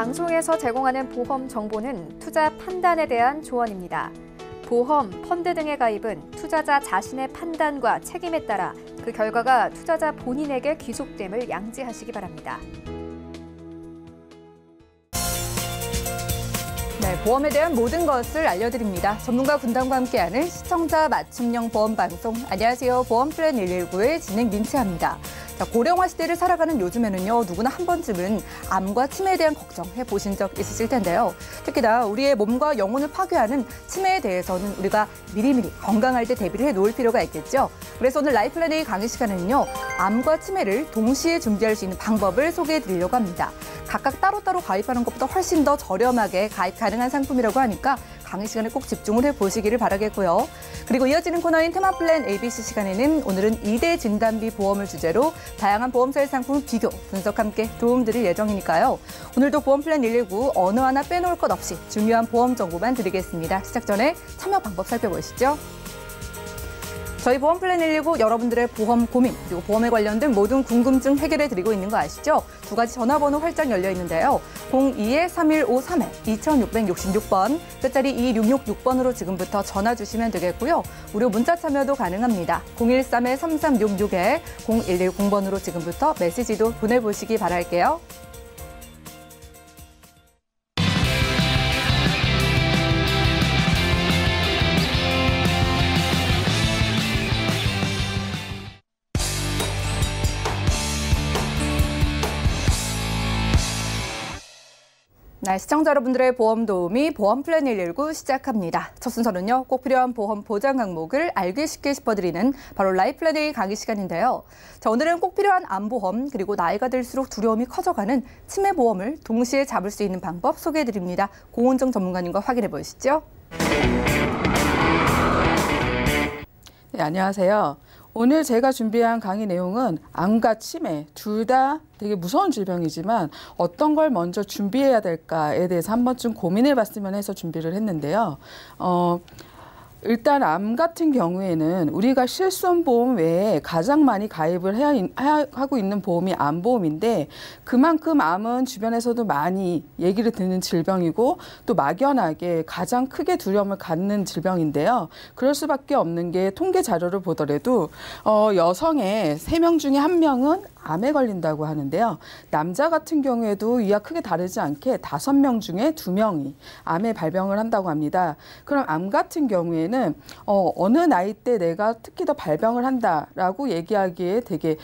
방송에서 제공하는 보험 정보는 투자 판단에 대한 조언입니다. 보험, 펀드 등의 가입은 투자자 자신의 판단과 책임에 따라 그 결과가 투자자 본인에게 귀속됨을 양지하시기 바랍니다. 네, 보험에 대한 모든 것을 알려드립니다. 전문가 군단과 함께하는 시청자 맞춤형 보험 방송. 안녕하세요. 보험플랜 119의 진행 민채합니다. 자, 고령화 시대를 살아가는 요즘에는요, 누구나 한 번쯤은 암과 치매에 대한 걱정해 보신 적 있으실 텐데요. 특히나 우리의 몸과 영혼을 파괴하는 치매에 대해서는 우리가 미리미리 건강할 때 대비를 해 놓을 필요가 있겠죠. 그래서 오늘 라이플랜 A 강의 시간에는요, 암과 치매를 동시에 준비할 수 있는 방법을 소개해 드리려고 합니다. 각각 따로따로 가입하는 것보다 훨씬 더 저렴하게 가입 가능한 상품이라고 하니까 강의 시간에 꼭 집중을 해보시기를 바라겠고요. 그리고 이어지는 코너인 테마플랜 ABC 시간에는 오늘은 2대 진단비 보험을 주제로 다양한 보험사의 상품 비교, 분석 함께 도움드릴 예정이니까요. 오늘도 보험플랜 119 어느 하나 빼놓을 것 없이 중요한 보험 정보만 드리겠습니다. 시작 전에 참여 방법 살펴보시죠. 저희 보험플랜 119 여러분들의 보험 고민 그리고 보험에 관련된 모든 궁금증 해결해드리고 있는 거 아시죠? 두 가지 전화번호 활짝 열려 있는데요. 02-3153에 2666번, 끝자리 2666번으로 지금부터 전화 주시면 되겠고요. 무료 문자 참여도 가능합니다. 013-3366에 0110번으로 지금부터 메시지도 보내보시기 바랄게요. 네, 시청자 여러분들의 보험 도우미 보험플랜 119 시작합니다. 첫 순서는요, 꼭 필요한 보험 보장 항목을 알기 쉽게 짚어드리는 바로 라이플랜 A 강의 시간인데요. 자, 오늘은 꼭 필요한 암보험 그리고 나이가 들수록 두려움이 커져가는 치매 보험을 동시에 잡을 수 있는 방법 소개해드립니다. 고은정 전문가님과 확인해 보시죠. 네, 안녕하세요. 오늘 제가 준비한 강의 내용은 암과 치매 둘 다 되게 무서운 질병이지만 어떤 걸 먼저 준비해야 될까에 대해서 한 번쯤 고민해 봤으면 해서 준비를 했는데요. 일단 암 같은 경우에는 우리가 실손보험 외에 가장 많이 가입을 하고 있는 보험이 암보험인데 그만큼 암은 주변에서도 많이 얘기를 듣는 질병이고 또 막연하게 가장 크게 두려움을 갖는 질병인데요. 그럴 수밖에 없는 게 통계 자료를 보더라도 여성의 3명 중에 1명은 암에 걸린다고 하는데요. 남자 같은 경우에도 이와 크게 다르지 않게 5명 중에 2명이 암에 발병을 한다고 합니다. 그럼 암 같은 경우에는 어느 나이 때 내가 특히 더 발병을 한다라고 얘기하기에 되게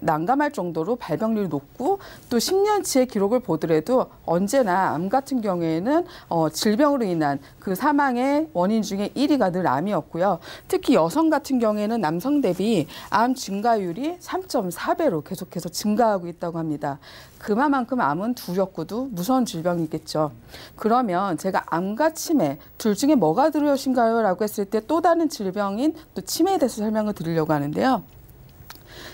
난감할 정도로 발병률이 높고 또 10년치의 기록을 보더라도 언제나 암 같은 경우에는 질병으로 인한 그 사망의 원인 중에 1위가 늘 암이었고요. 특히 여성 같은 경우에는 남성 대비 암 증가율이 3.4배로 계속해서 증가하고 있다고 합니다. 그만큼 암은 두렵고도 무서운 질병이겠죠. 그러면 제가 암과 치매 둘 중에 뭐가 두려우신가요? 라고 했을 때 또 다른 질병인 또 치매에 대해서 설명을 드리려고 하는데요.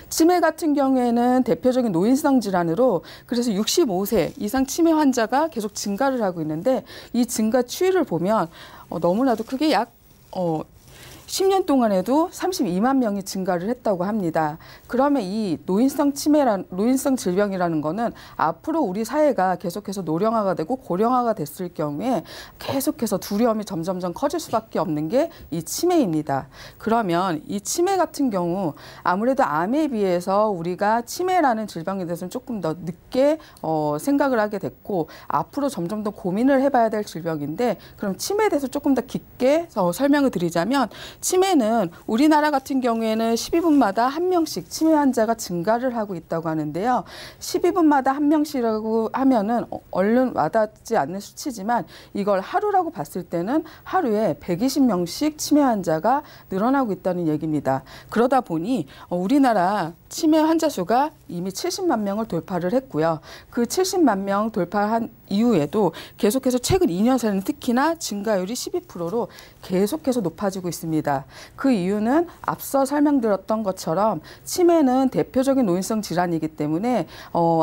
치매 같은 경우에는 대표적인 노인성 질환으로 그래서 65세 이상 치매 환자가 계속 증가를 하고 있는데 이 증가 추이를 보면 너무나도 크게 약 10년 동안에도 32만 명이 증가를 했다고 합니다. 그러면 이 노인성 질병이라는 거는 앞으로 우리 사회가 계속해서 노령화가 되고 고령화가 됐을 경우에 계속해서 두려움이 점점점 커질 수밖에 없는 게 이 치매입니다. 그러면 이 치매 같은 경우 아무래도 암에 비해서 우리가 치매라는 질병에 대해서는 조금 더 늦게 생각을 하게 됐고 앞으로 점점 더 고민을 해봐야 될 질병인데 그럼 치매에 대해서 조금 더 깊게 설명을 드리자면 치매는 우리나라 같은 경우에는 12분마다 1명씩 치매 환자가 증가를 하고 있다고 하는데요. 12분마다 1명씩이라고 하면은 얼른 와닿지 않는 수치지만 이걸 하루라고 봤을 때는 하루에 120명씩 치매 환자가 늘어나고 있다는 얘기입니다. 그러다 보니 우리나라 치매 환자 수가 이미 70만 명을 돌파를 했고요. 그 70만 명 돌파한 이후에도 계속해서 최근 2년 사이는 특히나 증가율이 12%로 계속해서 높아지고 있습니다. 그 이유는 앞서 설명드렸던 것처럼 치매는 대표적인 노인성 질환이기 때문에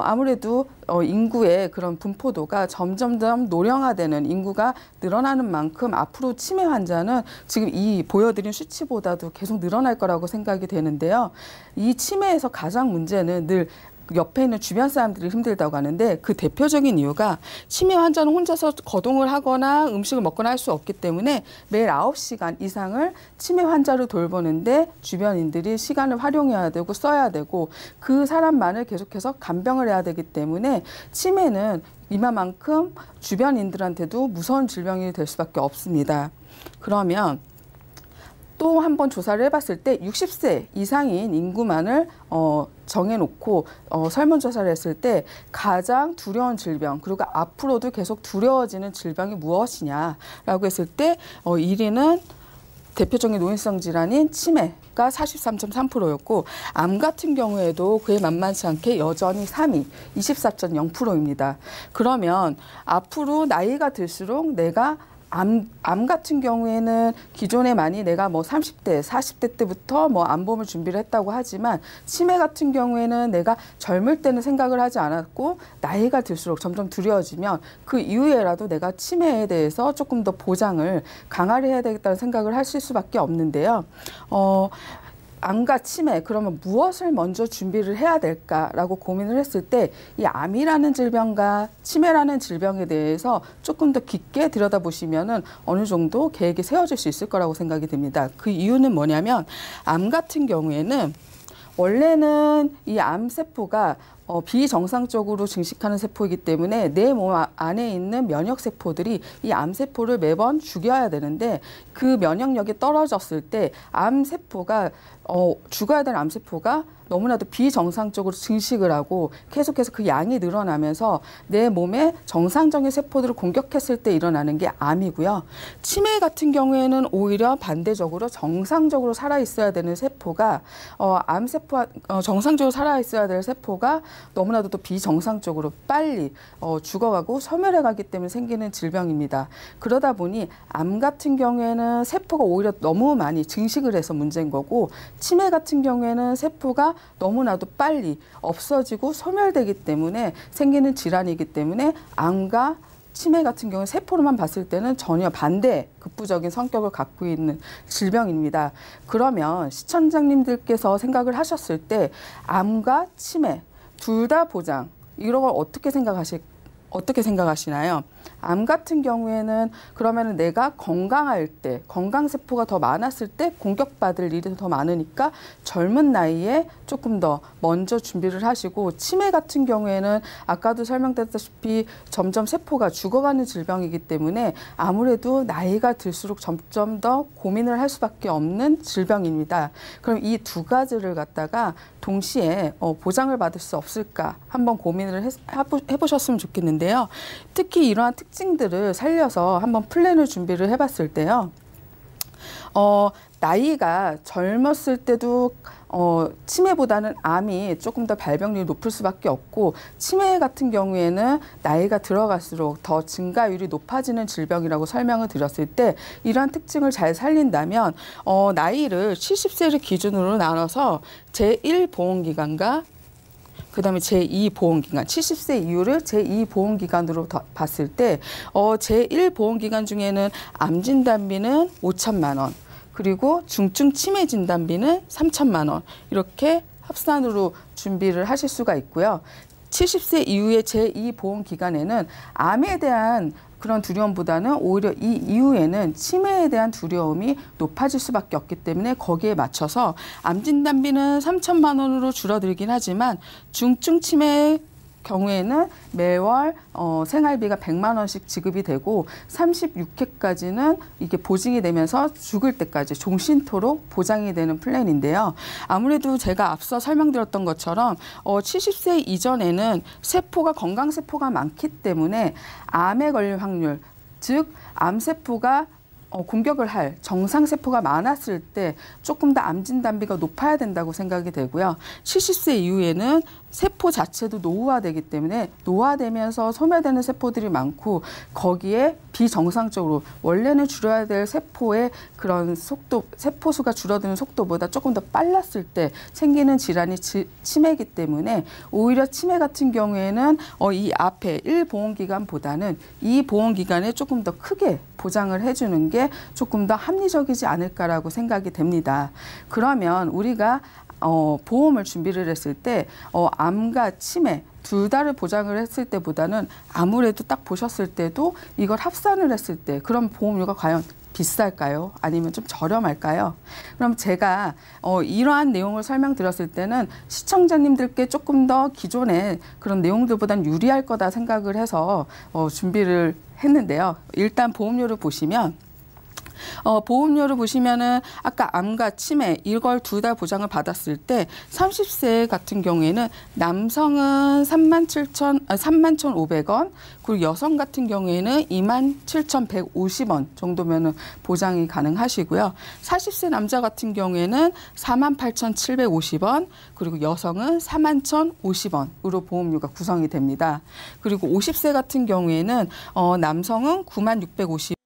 아무래도 인구의 그런 분포도가 점점점 노령화되는 인구가 늘어나는 만큼 앞으로 치매 환자는 지금 이 보여드린 수치보다도 계속 늘어날 거라고 생각이 되는데요. 이 치매에서 가장 문제는 늘 옆에 있는 주변 사람들이 힘들다고 하는데 그 대표적인 이유가 치매 환자는 혼자서 거동을 하거나 음식을 먹거나 할 수 없기 때문에 매일 9시간 이상을 치매 환자를 돌보는데 주변인들이 시간을 활용해야 되고 써야 되고 그 사람만을 계속해서 간병을 해야 되기 때문에 치매는 이만큼 주변인들한테도 무서운 질병이 될 수밖에 없습니다. 그러면 또 한 번 조사를 해봤을 때 60세 이상인 인구만을 정해놓고 설문조사를 했을 때 가장 두려운 질병 그리고 앞으로도 계속 두려워지는 질병이 무엇이냐라고 했을 때 1위는 대표적인 노인성 질환인 치매가 43.3%였고 암 같은 경우에도 그에 만만치 않게 여전히 3위 24.0%입니다. 그러면 앞으로 나이가 들수록 내가 암 같은 경우에는 기존에 많이 내가 뭐 30대, 40대 때부터 뭐 암보험을 준비를 했다고 하지만 치매 같은 경우에는 내가 젊을 때는 생각을 하지 않았고 나이가 들수록 점점 두려워지면 그 이후에라도 내가 치매에 대해서 조금 더 보장을 강화를 해야 되겠다는 생각을 하실 수밖에 없는데요. 암과 치매 그러면 무엇을 먼저 준비를 해야 될까라고 고민을 했을 때 이 암이라는 질병과 치매라는 질병에 대해서 조금 더 깊게 들여다보시면은 어느 정도 계획이 세워질 수 있을 거라고 생각이 듭니다. 그 이유는 뭐냐면 암 같은 경우에는 원래는 이 암세포가 비정상적으로 증식하는 세포이기 때문에 내 몸 안에 있는 면역세포들이 이 암세포를 매번 죽여야 되는데 그 면역력이 떨어졌을 때 암세포가 죽어야 될 암세포가 너무나도 비정상적으로 증식을 하고 계속해서 그 양이 늘어나면서 내 몸에 정상적인 세포들을 공격했을 때 일어나는 게 암이고요. 치매 같은 경우에는 오히려 반대적으로 정상적으로 살아있어야 되는 세포가 정상적으로 살아있어야 될 세포가 너무나도 또 비정상적으로 빨리 죽어가고 소멸해가기 때문에 생기는 질병입니다. 그러다 보니 암 같은 경우에는 세포가 오히려 너무 많이 증식을 해서 문제인 거고 치매 같은 경우에는 세포가 너무나도 빨리 없어지고 소멸되기 때문에 생기는 질환이기 때문에 암과 치매 같은 경우는 세포로만 봤을 때는 전혀 반대 극부적인 성격을 갖고 있는 질병입니다. 그러면 시청자님들께서 생각을 하셨을 때 암과 치매 둘 다 보장 이런 걸 어떻게 생각하시나요? 암 같은 경우에는 그러면은 내가 건강할 때, 건강세포가 더 많았을 때 공격받을 일이 더 많으니까 젊은 나이에 조금 더 먼저 준비를 하시고 치매 같은 경우에는 아까도 설명드렸다시피 점점 세포가 죽어가는 질병이기 때문에 아무래도 나이가 들수록 점점 더 고민을 할 수밖에 없는 질병입니다. 그럼 이 두 가지를 갖다가 동시에 보장을 받을 수 없을까 한번 고민을 해보셨으면 좋겠는데요. 특히 이러한 특징들을 살려서 한번 플랜을 준비를 해봤을 때요. 나이가 젊었을 때도 치매보다는 암이 조금 더 발병률이 높을 수밖에 없고 치매 같은 경우에는 나이가 들어갈수록 더 증가율이 높아지는 질병이라고 설명을 드렸을 때 이러한 특징을 잘 살린다면 나이를 70세를 기준으로 나눠서 제1보험기간과 그다음에 제2보험기간, 70세 이후를 제2보험기간으로 봤을 때 제1보험기간 중에는 암진단비는 5천만 원, 그리고 중증 치매 진단비는 3천만 원 이렇게 합산으로 준비를 하실 수가 있고요. 70세 이후의 제2보험기간에는 암에 대한 그런 두려움보다는 오히려 이 이후에는 치매에 대한 두려움이 높아질 수밖에 없기 때문에 거기에 맞춰서 암 진단비는 3천만 원으로 줄어들긴 하지만 중증 치매 경우에는 매월 생활비가 100만 원씩 지급이 되고 36회까지는 이게 보증이 되면서 죽을 때까지 종신토록 보장이 되는 플랜인데요. 아무래도 제가 앞서 설명드렸던 것처럼 70세 이전에는 세포가 건강세포가 많기 때문에 암에 걸릴 확률, 즉 암세포가 공격을 할 정상세포가 많았을 때 조금 더 암 진단비가 높아야 된다고 생각이 되고요. 70세 이후에는 세포 자체도 노후화되기 때문에 노화되면서 소멸되는 세포들이 많고 거기에 비정상적으로 원래는 줄여야 될 세포의 그런 속도, 세포 수가 줄어드는 속도보다 조금 더 빨랐을 때 생기는 질환이 치매이기 때문에 오히려 치매 같은 경우에는 이 앞에 1보험기간보다는 2보험기간에 조금 더 크게 보장을 해주는 게 조금 더 합리적이지 않을까라고 생각이 됩니다. 그러면 우리가 보험을 준비를 했을 때 암과 치매 둘 다를 보장을 했을 때보다는 아무래도 딱 보셨을 때도 이걸 합산을 했을 때 그럼 보험료가 과연 비쌀까요? 아니면 좀 저렴할까요? 그럼 제가 이러한 내용을 설명드렸을 때는 시청자님들께 조금 더 기존의 그런 내용들보다는 유리할 거다 생각을 해서 준비를 했는데요. 일단 보험료를 보시면 보험료를 보시면은 아까 암과 치매 이걸 둘 다 보장을 받았을 때 30세 같은 경우에는 남성은 31,500원 그리고 여성 같은 경우에는 27,150원 정도면은 보장이 가능하시고요. 40세 남자 같은 경우에는 48,750원 그리고 여성은 41,050원으로 보험료가 구성이 됩니다. 그리고 50세 같은 경우에는 남성은 9650원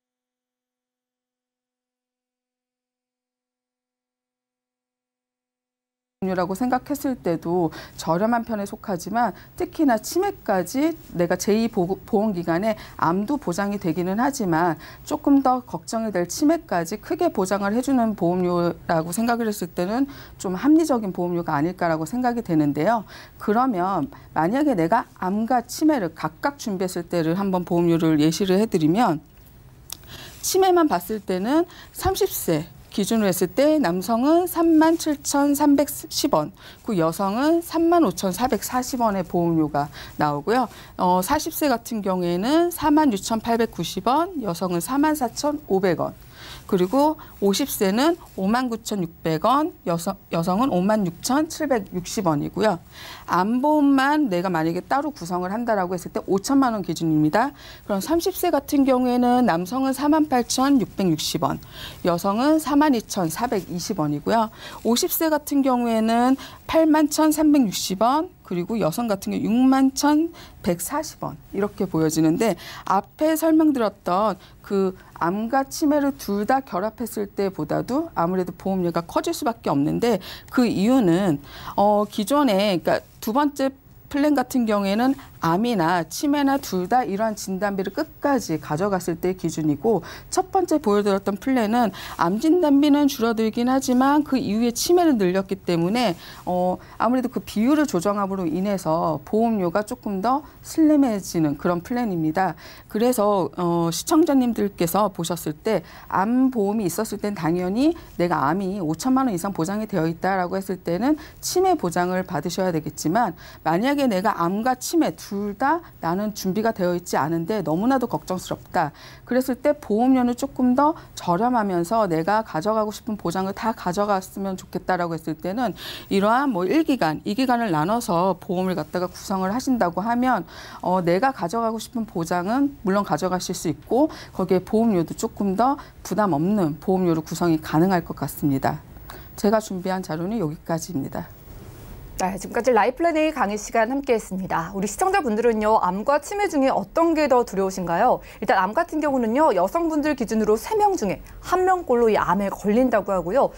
라고 생각했을 때도 저렴한 편에 속하지만 특히나 치매까지 내가 제2보험기간에 암도 보장이 되기는 하지만 조금 더 걱정이 될 치매까지 크게 보장을 해주는 보험료라고 생각을 했을 때는 좀 합리적인 보험료가 아닐까라고 생각이 되는데요. 그러면 만약에 내가 암과 치매를 각각 준비했을 때를 한번 보험료를 예시를 해드리면 치매만 봤을 때는 30세 기준으로 했을 때 남성은 37,310원, 그 여성은 35,440원의 보험료가 나오고요. 40세 같은 경우에는 46,890원, 여성은 44,500원. 그리고 50세는 59,600원, 여성은 56,760원이고요. 암보험만 내가 만약에 따로 구성을 한다라고 했을 때 5천만 원 기준입니다. 그럼 30세 같은 경우에는 남성은 48,660원, 여성은 42,420원이고요. 50세 같은 경우에는 81,360원, 그리고 여성 같은 경우 61,140원 이렇게 보여지는데 앞에 설명드렸던 그 암과 치매를 둘 다 결합했을 때보다도 아무래도 보험료가 커질 수밖에 없는데 그 이유는 기존에 그러니까 두 번째 플랜 같은 경우에는 암이나 치매나 둘 다 이러한 진단비를 끝까지 가져갔을 때 기준이고 첫 번째 보여드렸던 플랜은 암 진단비는 줄어들긴 하지만 그 이후에 치매를 늘렸기 때문에 아무래도 그 비율을 조정함으로 인해서 보험료가 조금 더 슬림해지는 그런 플랜입니다. 그래서 시청자님들께서 보셨을 때 암 보험이 있었을 땐 당연히 내가 암이 5천만 원 이상 보장이 되어 있다라고 했을 때는 치매 보장을 받으셔야 되겠지만 만약에 내가 암과 치매 둘 다 나는 준비가 되어 있지 않은데 너무나도 걱정스럽다. 그랬을 때 보험료는 조금 더 저렴하면서 내가 가져가고 싶은 보장을 다 가져갔으면 좋겠다라고 했을 때는 이러한 1기간, 2기간을 나눠서 보험을 갖다가 구성을 하신다고 하면 내가 가져가고 싶은 보장은 물론 가져가실 수 있고 거기에 보험료도 조금 더 부담 없는 보험료로 구성이 가능할 것 같습니다. 제가 준비한 자료는 여기까지입니다. 네, 지금까지 라이플랜 A 강의 시간 함께했습니다. 우리 시청자분들은요, 암과 치매 중에 어떤 게 더 두려우신가요? 일단 암 같은 경우는요, 여성분들 기준으로 3명 중에 1명꼴로 이 암에 걸린다고 하고요.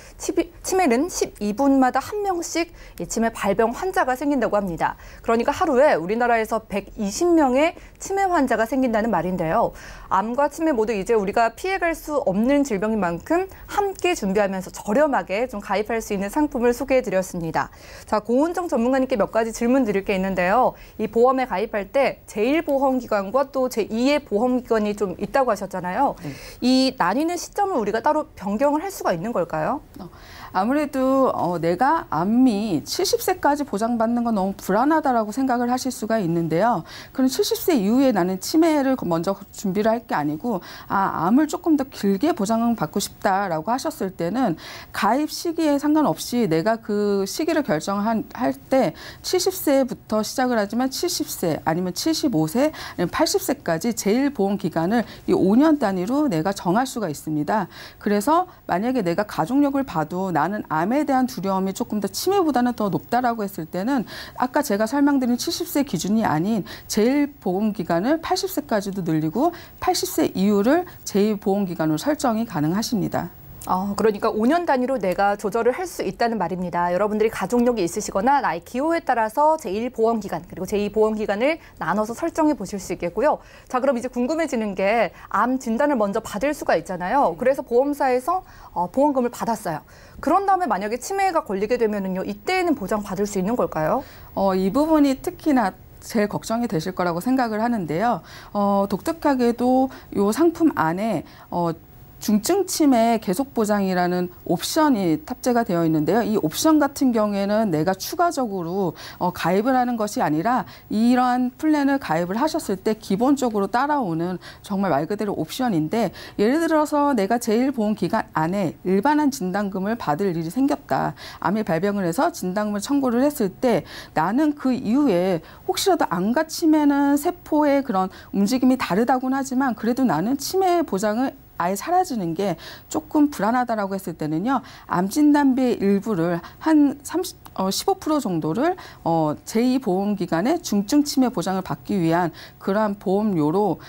치매는 12분마다 1명씩 이 치매 발병 환자가 생긴다고 합니다. 그러니까 하루에 우리나라에서 120명의 치매 환자가 생긴다는 말인데요. 암과 치매 모두 이제 우리가 피해갈 수 없는 질병인 만큼 함께 준비하면서 저렴하게 좀 가입할 수 있는 상품을 소개해드렸습니다. 자, 고은정 전문가님께 몇 가지 질문 드릴 게 있는데요. 이 보험에 가입할 때 제1보험기관과 또 제2의 보험기관이 좀 있다고 하셨잖아요. 이 나뉘는 시점을 우리가 따로 변경을 할 수가 있는 걸까요? 아무래도 내가 암이 70세까지 보장받는 건 너무 불안하다라고 생각을 하실 수가 있는데요. 그럼 70세 이후에 나는 치매를 먼저 준비를 할 게 아니고 암을 조금 더 길게 보장을 받고 싶다라고 하셨을 때는 가입 시기에 상관없이 내가 그 시기를 결정할 때 70세부터 시작을 하지만 70세 아니면 75세 아니면 80세까지 제1보험 기간을 이 5년 단위로 내가 정할 수가 있습니다. 그래서 만약에 내가 가족력을 봐도 나는 암에 대한 두려움이 조금 더 치매보다는 더 높다라고 했을 때는 아까 제가 설명드린 70세 기준이 아닌 제1보험기간을 80세까지도 늘리고 80세 이후를 제2보험기간으로 설정이 가능하십니다. 그러니까 5년 단위로 내가 조절을 할 수 있다는 말입니다. 여러분들이 가족력이 있으시거나 나의 기호에 따라서 제1보험기간 그리고 제2보험기간을 나눠서 설정해 보실 수 있겠고요. 자, 그럼 이제 궁금해지는 게 암 진단을 먼저 받을 수가 있잖아요. 그래서 보험사에서 보험금을 받았어요. 그런 다음에 만약에 치매가 걸리게 되면은요, 이때는 보장 받을 수 있는 걸까요? 이 부분이 특히나 제일 걱정이 되실 거라고 생각을 하는데요. 독특하게도 이 상품 안에 중증 치매 계속 보장이라는 옵션이 탑재가 되어 있는데요. 이 옵션 같은 경우에는 내가 추가적으로 가입을 하는 것이 아니라 이러한 플랜을 가입을 하셨을 때 기본적으로 따라오는 정말 말 그대로 옵션인데, 예를 들어서 내가 제1보험기간 안에 일반한 진단금을 받을 일이 생겼다. 암이 발병을 해서 진단금을 청구를 했을 때 나는 그 이후에 혹시라도 암과 치매는 세포의 그런 움직임이 다르다고는 하지만 그래도 나는 치매 보장을 아예 사라지는 게 조금 불안하다라고 했을 때는요, 암 진단비의 일부를 한 15% 정도를 제2보험기간에 중증 치매 보장을 받기 위한 그러한 보험료로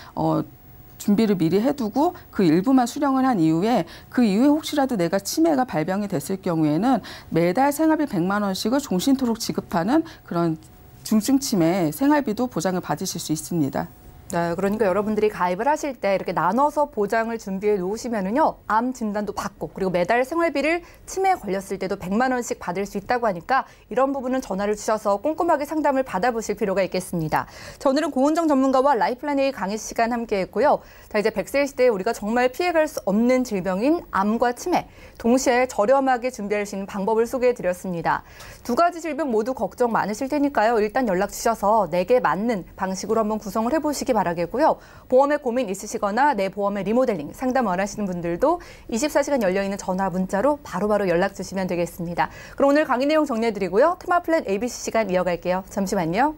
준비를 미리 해두고 그 일부만 수령을 한 이후에 그 이후에 혹시라도 내가 치매가 발병이 됐을 경우에는 매달 생활비 100만 원씩을 종신토록 지급하는 그런 중증 치매 생활비도 보장을 받으실 수 있습니다. 네, 그러니까 여러분들이 가입을 하실 때 이렇게 나눠서 보장을 준비해 놓으시면은요, 암 진단도 받고 그리고 매달 생활비를 치매에 걸렸을 때도 100만 원씩 받을 수 있다고 하니까 이런 부분은 전화를 주셔서 꼼꼼하게 상담을 받아보실 필요가 있겠습니다. 자, 오늘은 고은정 전문가와 라이플랜 A 강의 시간 함께했고요. 자, 이제 100세 시대에 우리가 정말 피해갈 수 없는 질병인 암과 치매, 동시에 저렴하게 준비할 수 있는 방법을 소개해드렸습니다. 두 가지 질병 모두 걱정 많으실 테니까요. 일단 연락 주셔서 내게 맞는 방식으로 한번 구성을 해보시기 바라겠고요. 보험에 고민 있으시거나 내 보험의 리모델링 상담 원하시는 분들도 24시간 열려있는 전화 문자로 바로바로 연락 주시면 되겠습니다. 그럼 오늘 강의 내용 정리해드리고요. 테마플랜 ABC 시간 이어갈게요. 잠시만요.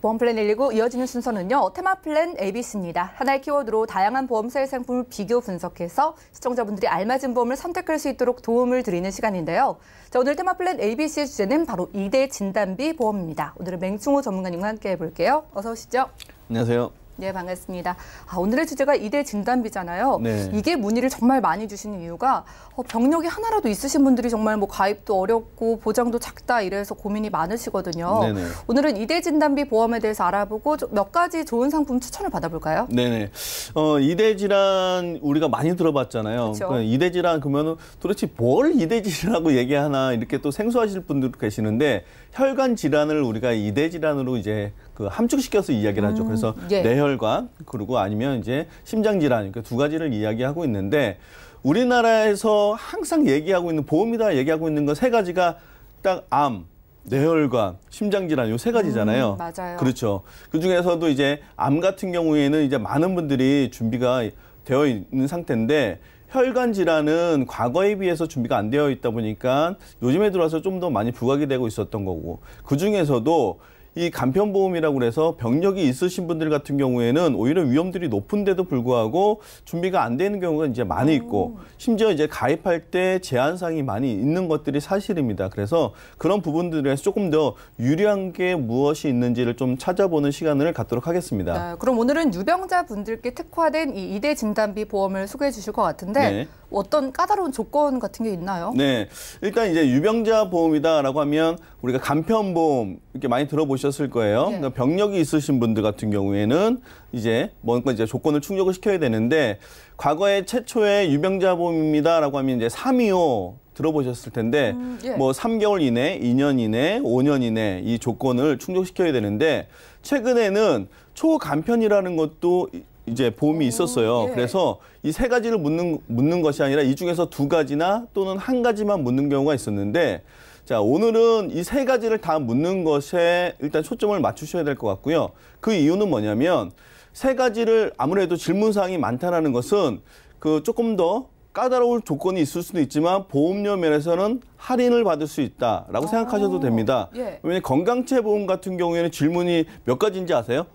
보험플랜 119 이어지는 순서는요. 테마플랜 ABC입니다. 하나의 키워드로 다양한 보험사의 상품을 비교 분석해서 시청자분들이 알맞은 보험을 선택할 수 있도록 도움을 드리는 시간인데요. 자, 오늘 테마플랜 ABC의 주제는 바로 2대 진단비 보험입니다. 오늘은 맹충호 전문가님과 함께 해볼게요. 어서 오시죠. 안녕하세요. 네, 반갑습니다. 오늘의 주제가 2대 진단비잖아요. 네. 이게 문의를 정말 많이 주시는 이유가 병력이 하나라도 있으신 분들이 정말 뭐 가입도 어렵고 보장도 작다 이래서 고민이 많으시거든요. 네네. 오늘은 2대 진단비 보험에 대해서 알아보고 몇 가지 좋은 상품 추천을 받아볼까요? 네네. 2대 질환 우리가 많이 들어봤잖아요. 그렇죠. 2대 질환 그러면 도대체 뭘 2대 질환이라고 얘기하나 이렇게 또 생소하실 분들도 계시는데 혈관 질환을 우리가 2대 질환으로 이제 그 함축시켜서 이야기를 하죠. 그래서 예. 뇌혈관 그리고 아니면 이제 심장질환 이렇게 두 가지를 이야기하고 있는데 우리나라에서 항상 얘기하고 있는 보험이다 얘기하고 있는 건 세 가지가 딱 암, 뇌혈관, 심장질환 요 세 가지잖아요. 맞아요. 그렇죠. 그 중에서도 이제 암 같은 경우에는 이제 많은 분들이 준비가 되어 있는 상태인데 혈관 질환은 과거에 비해서 준비가 안 되어 있다 보니까 요즘에 들어와서 좀 더 많이 부각이 되고 있었던 거고 그 중에서도 이 간편보험이라고 그래서 병력이 있으신 분들 같은 경우에는 오히려 위험들이 높은데도 불구하고 준비가 안 되는 경우가 이제 많이 있고 심지어 이제 가입할 때 제한사항이 많이 있는 것들이 사실입니다. 그래서 그런 부분들에서 조금 더 유리한 게 무엇이 있는지를 좀 찾아보는 시간을 갖도록 하겠습니다. 네, 그럼 오늘은 유병자분들께 특화된 이 2대 진단비 보험을 소개해 주실 것 같은데 네. 어떤 까다로운 조건 같은 게 있나요? 네, 일단 이제 유병자 보험이다라고 하면 우리가 간편보험 이렇게 많이 들어보셨을 거예요. 네. 그러니까 병력이 있으신 분들 같은 경우에는 이제 뭔가 이제 조건을 충족을 시켜야 되는데 과거에 최초의 유병자 보험입니다라고 하면 이제 325 들어보셨을 텐데 예. 뭐 3개월 이내, 2년 이내, 5년 이내 이 조건을 충족시켜야 되는데 최근에는 초간편이라는 것도 이제 보험이 있었어요. 예. 그래서 이 세 가지를 묻는 것이 아니라 이 중에서 두 가지나 또는 한 가지만 묻는 경우가 있었는데 자, 오늘은 이 세 가지를 다 묻는 것에 일단 초점을 맞추셔야 될 것 같고요. 그 이유는 뭐냐면 세 가지를 아무래도 질문사항이 많다는 것은 그 조금 더 까다로운 조건이 있을 수도 있지만 보험료 면에서는 할인을 받을 수 있다라고 생각하셔도 됩니다. 예. 왜냐하면 건강체 보험 같은 경우에는 질문이 몇 가지인지 아세요?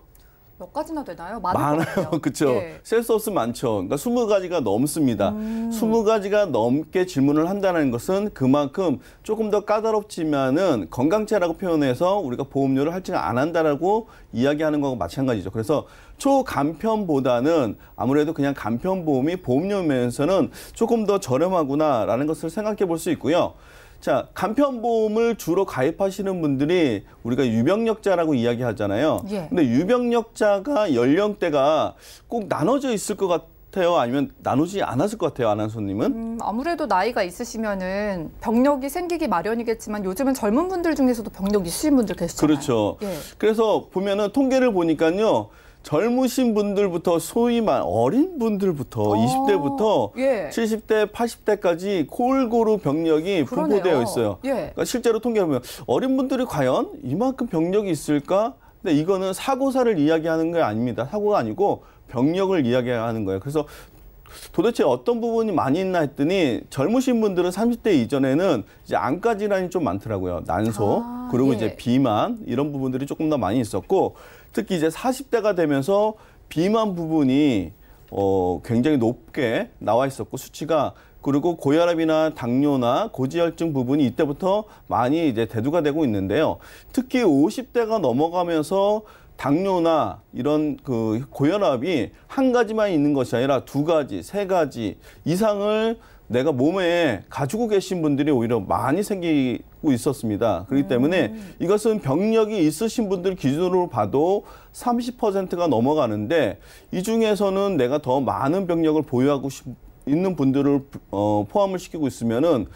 몇 가지나 되나요? 많아요. 그렇죠. 예. 셀 수 없으면 많죠. 그러니까 20가지가 넘습니다. 20가지가 넘게 질문을 한다는 것은 그만큼 조금 더 까다롭지만은 건강체라고 표현해서 우리가 보험료를 할증 안 한다라고 이야기하는 거하고 마찬가지죠. 그래서 초간편보다는 아무래도 그냥 간편보험이 보험료 면에서는 조금 더 저렴하구나라는 것을 생각해 볼 수 있고요. 자, 간편보험을 주로 가입하시는 분들이 우리가 유병력자라고 이야기하잖아요. 예. 근데 유병력자가 연령대가 꼭 나눠져 있을 것 같아요? 아니면 나누지 않았을 것 같아요, 아나운서님은? 아무래도 나이가 있으시면은 병력이 생기기 마련이겠지만 요즘은 젊은 분들 중에서도 병력 있으신 분들 계시잖아요. 그렇죠. 예. 그래서 보면은 통계를 보니까요. 젊으신 분들부터 소위 말 어린 분들부터 20대부터 예. 70대, 80대까지 골고루 병력이 그러네요. 분포되어 있어요. 예. 그러니까 실제로 통계를 보면 어린 분들이 과연 이만큼 병력이 있을까? 근데 이거는 사고사를 이야기하는 게 아닙니다. 사고가 아니고 병력을 이야기하는 거예요. 그래서 도대체 어떤 부분이 많이 있나 했더니 젊으신 분들은 30대 이전에는 이제 안과 질환이 좀 많더라고요. 난소, 그리고 예. 이제 비만 이런 부분들이 조금 더 많이 있었고 특히 이제 40대가 되면서 비만 부분이 굉장히 높게 나와 있었고 수치가 그리고 고혈압이나 당뇨나 고지혈증 부분이 이때부터 많이 이제 대두가 되고 있는데요. 특히 50대가 넘어가면서 당뇨나 이런 그 고혈압이 한 가지만 있는 것이 아니라 두 가지, 세 가지 이상을 내가 몸에 가지고 계신 분들이 오히려 많이 생기고 있었습니다. 그렇기 때문에 이것은 병력이 있으신 분들 기준으로 봐도 30%가 넘어가는데 이 중에서는 내가 더 많은 병력을 보유하고 있는 분들을 포함을 시키고 있으면은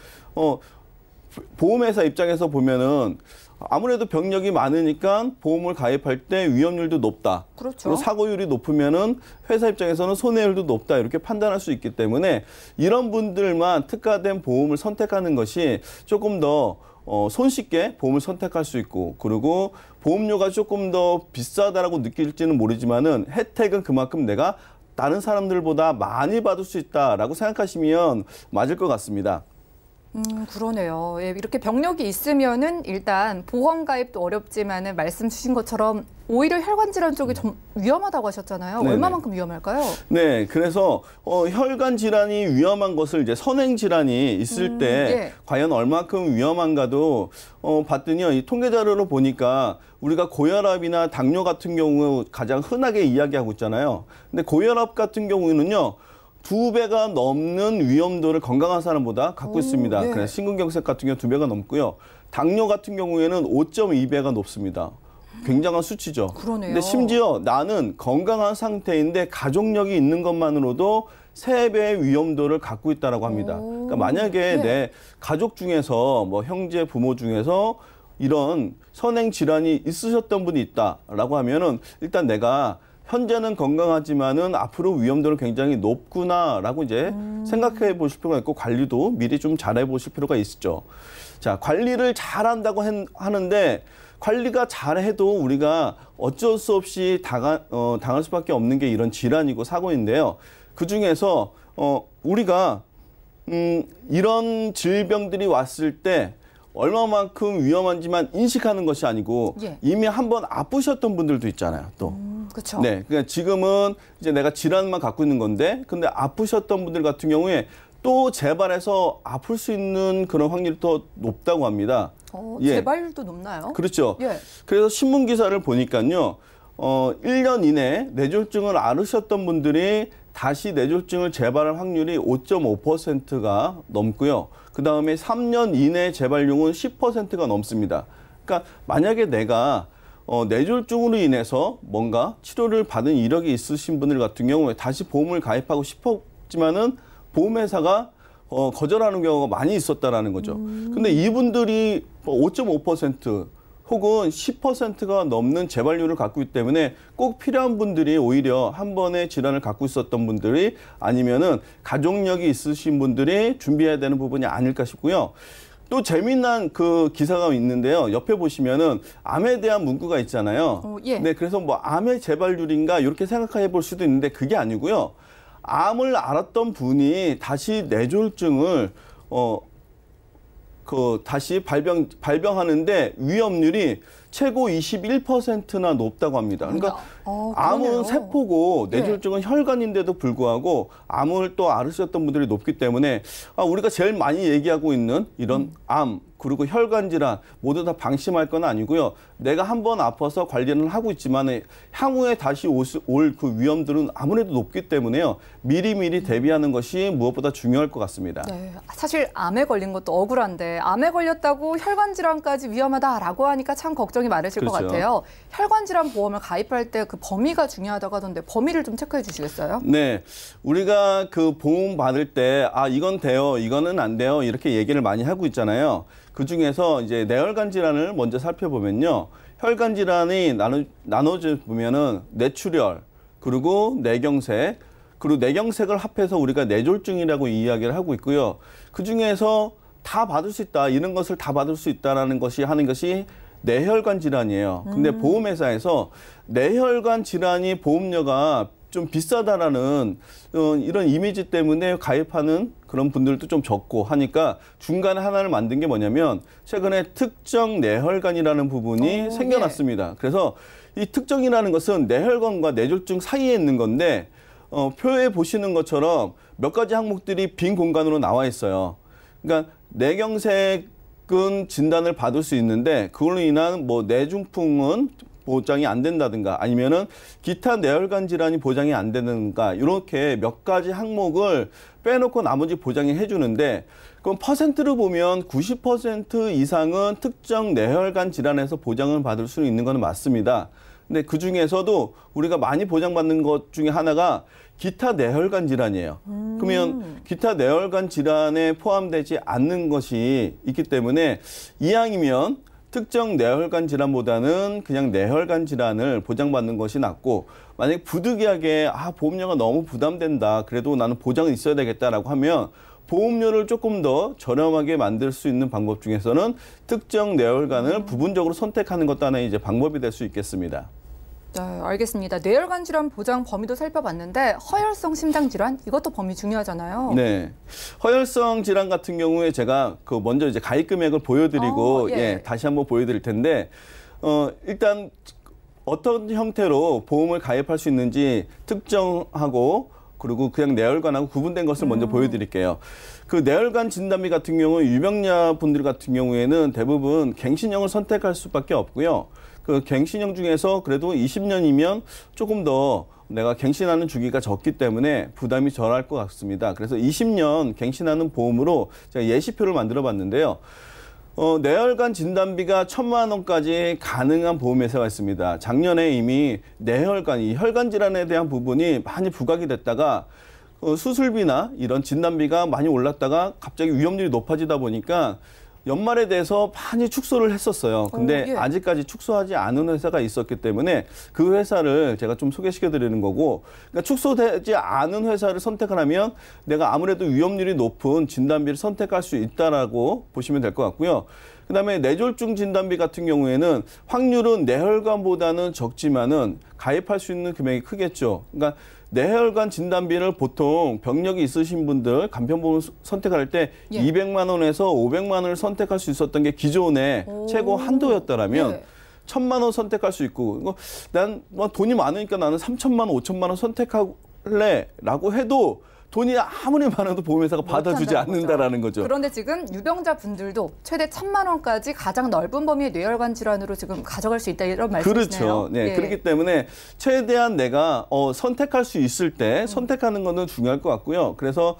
보험회사 입장에서 보면은 아무래도 병력이 많으니까 보험을 가입할 때 위험률도 높다. 그렇죠. 그리고 사고율이 높으면은 회사 입장에서는 손해율도 높다. 이렇게 판단할 수 있기 때문에 이런 분들만 특화된 보험을 선택하는 것이 조금 더 손쉽게 보험을 선택할 수 있고 그리고 보험료가 조금 더 비싸다라고 느낄지는 모르지만은 혜택은 그만큼 내가 다른 사람들보다 많이 받을 수 있다라고 생각하시면 맞을 것 같습니다. 그러네요. 예, 이렇게 병력이 있으면은 일단 보험 가입도 어렵지만은 말씀 주신 것처럼 오히려 혈관 질환 쪽이 좀 위험하다고 하셨잖아요. 네네. 얼마만큼 위험할까요? 네, 그래서 혈관 질환이 위험한 것을 이제 선행 질환이 있을 때 예. 과연 얼마큼 위험한가도 봤더니 이 통계 자료로 보니까 우리가 고혈압이나 당뇨 같은 경우 가장 흔하게 이야기하고 있잖아요. 근데 고혈압 같은 경우는요. 2배가 넘는 위험도를 건강한 사람보다 갖고 있습니다. 예. 그래서 심근경색 같은 경우 2배가 넘고요. 당뇨 같은 경우에는 5.2배가 높습니다. 굉장한 수치죠. 그러네요. 근데 심지어 나는 건강한 상태인데 가족력이 있는 것만으로도 3배의 위험도를 갖고 있다라고 합니다. 그러니까 만약에 예. 내 가족 중에서 뭐 형제, 부모 중에서 이런 선행 질환이 있으셨던 분이 있다라고 하면은 일단 내가 현재는 건강하지만은 앞으로 위험도는 굉장히 높구나라고 이제 생각해 보실 필요가 있고 관리도 미리 좀 잘해 보실 필요가 있죠. 자, 관리를 잘한다고 하는데 관리가 잘해도 우리가 어쩔 수 없이 당할 수밖에 없는 게 이런 질환이고 사고인데요. 그 중에서 우리가 이런 질병들이 왔을 때 얼마만큼 위험한지만 인식하는 것이 아니고 예. 이미 한번 아프셨던 분들도 있잖아요. 또. 그렇죠. 네, 그러니까 지금은 이제 내가 질환만 갖고 있는 건데, 근데 아프셨던 분들 같은 경우에 또 재발해서 아플 수 있는 그런 확률이 더 높다고 합니다. 재발률도 높나요? 그렇죠. 예. 그래서 신문 기사를 보니까요, 1년 이내 뇌졸중을 앓으셨던 분들이 다시 뇌졸중을 재발할 확률이 5.5%가 넘고요. 그 다음에 3년 이내 재발률은 10%가 넘습니다. 그러니까 만약에 내가 뇌졸중으로 인해서 뭔가 치료를 받은 이력이 있으신 분들 같은 경우에 다시 보험을 가입하고 싶었지만은 보험회사가 거절하는 경우가 많이 있었다라는 거죠. 근데 이분들이 5.5% 혹은 10%가 넘는 재발률을 갖고 있기 때문에 꼭 필요한 분들이 오히려 한 번의 질환을 갖고 있었던 분들이 아니면은 가족력이 있으신 분들이 준비해야 되는 부분이 아닐까 싶고요. 또 재미난 그 기사가 있는데요. 옆에 보시면은 암에 대한 문구가 있잖아요. 예. 네, 그래서 뭐 암의 재발률인가 이렇게 생각해 볼 수도 있는데 그게 아니고요. 암을 앓았던 분이 다시 뇌졸중을 다시 발병하는데 위험률이 최고 21%나 높다고 합니다. 그러니까 암은 세포고 뇌졸중은 혈관인데도 불구하고 암을 또 앓으셨던 분들이 높기 때문에 우리가 제일 많이 얘기하고 있는 이런 암 그리고 혈관 질환 모두 다 방심할 건 아니고요. 내가 한번 아파서 관리는 하고 있지만 향후에 다시 올 그 위험들은 아무래도 높기 때문에요. 미리미리 대비하는 것이 무엇보다 중요할 것 같습니다. 네, 사실 암에 걸린 것도 억울한데 암에 걸렸다고 혈관 질환까지 위험하다라고 하니까 참 걱정이 많으실 그렇죠. 것 같아요. 혈관 질환 보험을 가입할 때 그 범위가 중요하다고 하던데 범위를 좀 체크해 주시겠어요? 네, 우리가 그 보험 받을 때 이건 돼요, 이거는 안 돼요 이렇게 얘기를 많이 하고 있잖아요. 그 중에서 이제 뇌혈관 질환을 먼저 살펴보면요, 혈관 질환이 나눠져 보면은 뇌출혈 그리고 뇌경색 그리고 뇌경색을 합해서 우리가 뇌졸중이라고 이야기를 하고 있고요. 그 중에서 다 받을 수 있다, 이런 것을 다 받을 수 있다라는 것이 하는 것이 뇌혈관 질환이에요. 근데 보험회사에서 뇌혈관 질환이 보험료가 좀 비싸다라는 이런 이미지 때문에 가입하는 그런 분들도 좀 적고 하니까 중간에 하나를 만든 게 뭐냐면 최근에 특정 뇌혈관이라는 부분이 생겨났습니다. 그래서 이 특정이라는 것은 뇌혈관과 뇌졸중 사이에 있는 건데 표에 보시는 것처럼 몇 가지 항목들이 빈 공간으로 나와 있어요. 그러니까 뇌경색은 진단을 받을 수 있는데 그걸로 인한 뭐 뇌중풍은 보장이 안 된다든가 아니면은 기타 뇌혈관 질환이 보장이 안 되는가 이렇게 몇 가지 항목을 빼놓고 나머지 보장이 해주는데 그럼 퍼센트로 보면 90% 이상은 특정 뇌혈관 질환에서 보장을 받을 수 있는 건 맞습니다. 근데 그 중에서도 우리가 많이 보장받는 것 중에 하나가 기타 뇌혈관 질환이에요. 그러면 기타 뇌혈관 질환에 포함되지 않는 것이 있기 때문에 이왕이면 특정 뇌혈관 질환보다는 그냥 뇌혈관 질환을 보장받는 것이 낫고, 만약에 부득이하게 보험료가 너무 부담된다, 그래도 나는 보장이 있어야 되겠다라고 하면 보험료를 조금 더 저렴하게 만들 수 있는 방법 중에서는 특정 뇌혈관을 부분적으로 선택하는 것도 하나의 이제 방법이 될 수 있겠습니다. 네, 알겠습니다. 뇌혈관 질환 보장 범위도 살펴봤는데 허혈성 심장 질환 이것도 범위 중요하잖아요. 네, 허혈성 질환 같은 경우에 제가 먼저 이제 가입 금액을 보여드리고 다시 한번 보여드릴 텐데 일단 어떤 형태로 보험을 가입할 수 있는지 특정하고 그리고 그냥 뇌혈관하고 구분된 것을 먼저 보여드릴게요. 그 뇌혈관 진단비 같은 경우 유병자 분들 같은 경우에는 대부분 갱신형을 선택할 수밖에 없고요. 그 갱신형 중에서 그래도 20년이면 조금 더 내가 갱신하는 주기가 적기 때문에 부담이 덜할 것 같습니다. 그래서 20년 갱신하는 보험으로 제가 예시표를 만들어 봤는데요. 뇌혈관 진단비가 1,000만 원까지 가능한 보험회사가 있습니다. 작년에 이미 뇌혈관, 이 혈관 질환에 대한 부분이 많이 부각이 됐다가 수술비나 이런 진단비가 많이 올랐다가 갑자기 위험률이 높아지다 보니까 연말에 대해서 많이 축소를 했었어요. 근데 예. 아직까지 축소하지 않은 회사가 있었기 때문에 그 회사를 제가 좀 소개시켜 드리는 거고, 그러니까 축소되지 않은 회사를 선택을 하면 내가 아무래도 위험률이 높은 진단비를 선택할 수 있다라고 보시면 될 것 같고요. 그다음에 뇌졸중 진단비 같은 경우에는 확률은 뇌혈관보다는 적지만은 가입할 수 있는 금액이 크겠죠. 그러니까 뇌혈관 진단비를 보통 병력이 있으신 분들 간편보험을 선택할 때 예. 200만 원에서 500만 원을 선택할 수 있었던 게 기존의 최고 한도였다라면 예. 1,000만 원 선택할 수 있고, 난 뭐 돈이 많으니까 나는 3,000만 원, 5,000만 원 선택할래라고 해도 돈이 아무리 많아도 보험회사가 받아주지 못한다는 않는다라는 거죠. 그런데 지금 유병자 분들도 최대 1,000만 원까지 가장 넓은 범위의 뇌혈관 질환으로 지금 가져갈 수 있다 이런 말씀이시네요. 그렇죠. 네, 예. 그렇기 때문에 최대한 내가 선택할 수 있을 때 선택하는 거는 중요할 것 같고요. 그래서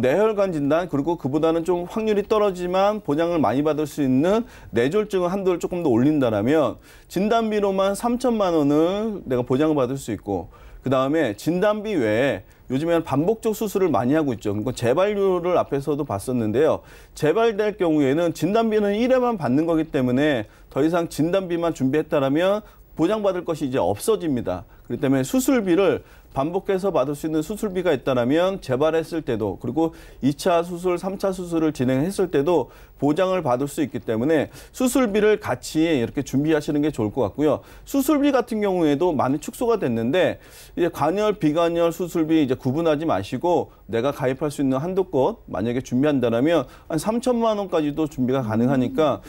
뇌혈관 진단, 그리고 그보다는 좀 확률이 떨어지만 보장을 많이 받을 수 있는 뇌졸중 한도를 조금 더 올린다라면 진단비로만 3,000만 원을 내가 보장을 받을 수 있고, 그다음에 진단비 외에 요즘에는 반복적 수술을 많이 하고 있죠. 그러니까 재발률을 앞에서도 봤었는데요. 재발될 경우에는 진단비는 1회만 받는 거기 때문에 더 이상 진단비만 준비했다라면 보장받을 것이 이제 없어집니다. 그렇기 때문에 수술비를 반복해서 받을 수 있는 수술비가 있다라면 재발했을 때도, 그리고 2차 수술, 3차 수술을 진행했을 때도 보장을 받을 수 있기 때문에 수술비를 같이 이렇게 준비하시는 게 좋을 것 같고요. 수술비 같은 경우에도 많이 축소가 됐는데 이제 관열, 비관열 수술비 이제 구분하지 마시고 내가 가입할 수 있는 한도껏 만약에 준비한다라면 한 3,000만 원까지도 준비가 가능하니까